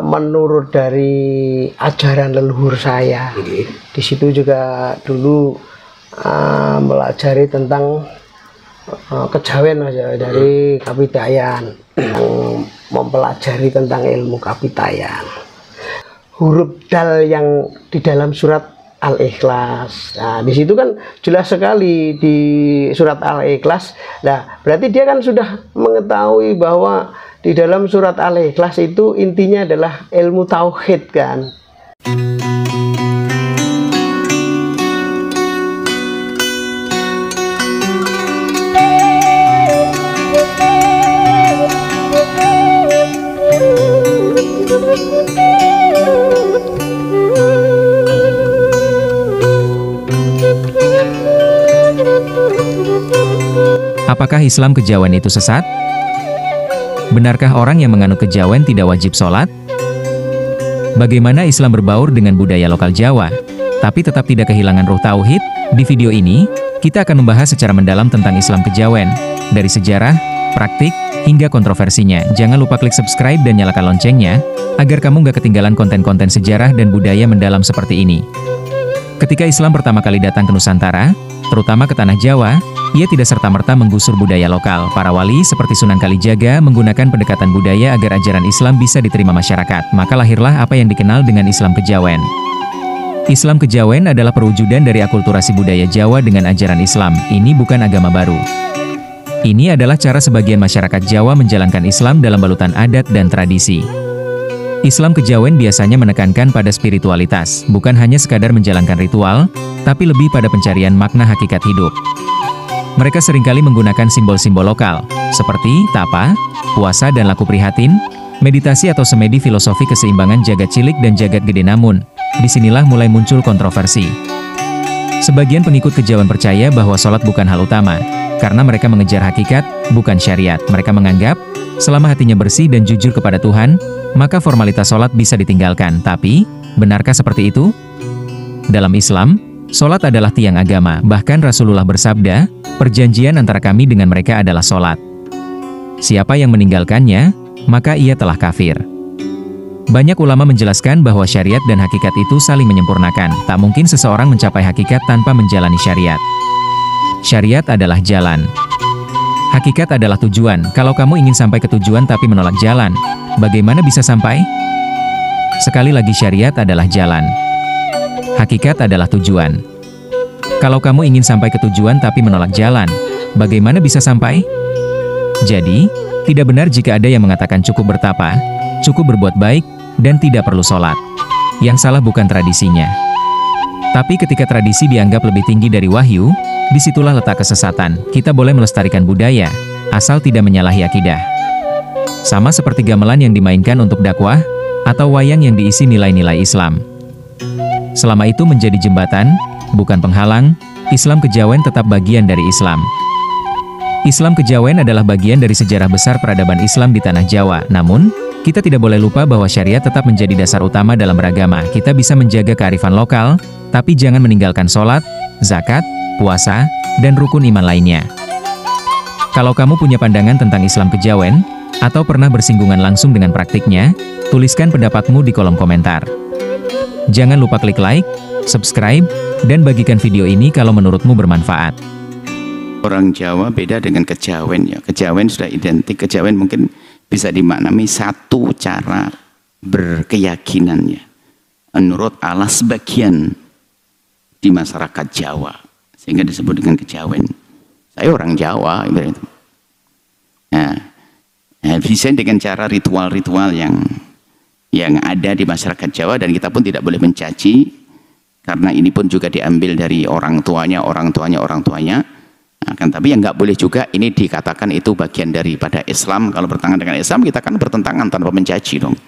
menurut dari ajaran leluhur saya. Di situ juga dulu melajari tentang kejawen Mas ya, dari Kapitayan, yang mempelajari tentang ilmu Kapitayan. Huruf dal yang di dalam surat Al-Ikhlas. Nah, di situ kan jelas sekali di surat Al-Ikhlas. Nah, berarti dia kan sudah mengetahui bahwa di dalam surat Al-Ikhlas itu intinya adalah ilmu tauhid kan. Apakah Islam kejawen itu sesat? Benarkah orang yang menganut kejawen tidak wajib sholat? Bagaimana Islam berbaur dengan budaya lokal Jawa, tapi tetap tidak kehilangan ruh tauhid? Di video ini, kita akan membahas secara mendalam tentang Islam kejawen, dari sejarah, praktik, hingga kontroversinya. Jangan lupa klik subscribe dan nyalakan loncengnya, agar kamu gak ketinggalan konten-konten sejarah dan budaya mendalam seperti ini. Ketika Islam pertama kali datang ke Nusantara, terutama ke tanah Jawa, ia tidak serta-merta menggusur budaya lokal. Para wali seperti Sunan Kalijaga menggunakan pendekatan budaya agar ajaran Islam bisa diterima masyarakat. Maka lahirlah apa yang dikenal dengan Islam kejawen. Islam kejawen adalah perwujudan dari akulturasi budaya Jawa dengan ajaran Islam. Ini bukan agama baru. Ini adalah cara sebagian masyarakat Jawa menjalankan Islam dalam balutan adat dan tradisi. Islam kejawen biasanya menekankan pada spiritualitas, bukan hanya sekadar menjalankan ritual, tapi lebih pada pencarian makna hakikat hidup. Mereka seringkali menggunakan simbol-simbol lokal, seperti tapa, puasa dan laku prihatin, meditasi atau semedi filosofi keseimbangan jagat cilik dan jagat gede. Namun, disinilah mulai muncul kontroversi. Sebagian pengikut kejawen percaya bahwa sholat bukan hal utama, karena mereka mengejar hakikat, bukan syariat. Mereka menganggap, selama hatinya bersih dan jujur kepada Tuhan, maka formalitas sholat bisa ditinggalkan. Tapi, benarkah seperti itu? Dalam Islam, sholat adalah tiang agama. Bahkan Rasulullah bersabda, perjanjian antara kami dengan mereka adalah sholat. Siapa yang meninggalkannya, maka ia telah kafir. Banyak ulama menjelaskan bahwa syariat dan hakikat itu saling menyempurnakan. Tak mungkin seseorang mencapai hakikat tanpa menjalani syariat. Syariat adalah jalan. Hakikat adalah tujuan. Kalau kamu ingin sampai ke tujuan tapi menolak jalan, bagaimana bisa sampai? Sekali lagi, syariat adalah jalan. Hakikat adalah tujuan. Kalau kamu ingin sampai ke tujuan tapi menolak jalan, bagaimana bisa sampai? Jadi, tidak benar jika ada yang mengatakan cukup bertapa, cukup berbuat baik, dan tidak perlu sholat. Yang salah bukan tradisinya. Tapi ketika tradisi dianggap lebih tinggi dari wahyu, disitulah letak kesesatan. Kita boleh melestarikan budaya, asal tidak menyalahi akidah. Sama seperti gamelan yang dimainkan untuk dakwah, atau wayang yang diisi nilai-nilai Islam. Selama itu menjadi jembatan, bukan penghalang, Islam kejawen tetap bagian dari Islam. Islam kejawen adalah bagian dari sejarah besar peradaban Islam di tanah Jawa. Namun, kita tidak boleh lupa bahwa syariat tetap menjadi dasar utama dalam beragama. Kita bisa menjaga kearifan lokal, tapi jangan meninggalkan sholat, zakat, puasa, dan rukun iman lainnya. Kalau kamu punya pandangan tentang Islam kejawen, atau pernah bersinggungan langsung dengan praktiknya, tuliskan pendapatmu di kolom komentar. Jangan lupa klik like, subscribe, dan bagikan video ini kalau menurutmu bermanfaat. Orang Jawa beda dengan kejawen ya. Kejawen sudah identik. Kejawen mungkin bisa dimaknai satu cara berkeyakinannya. Menurut Allah sebagian di masyarakat Jawa, sehingga disebut dengan kejawen. Saya orang Jawa ibaratnya. Nah, bisa dengan cara ritual-ritual yang ada di masyarakat Jawa, dan kita pun tidak boleh mencaci karena ini pun juga diambil dari orang tuanya. Nah, kan, tapi yang nggak boleh juga ini dikatakan itu bagian daripada Islam. Kalau bertentangan dengan Islam, kita kan bertentangan tanpa mencaci dong.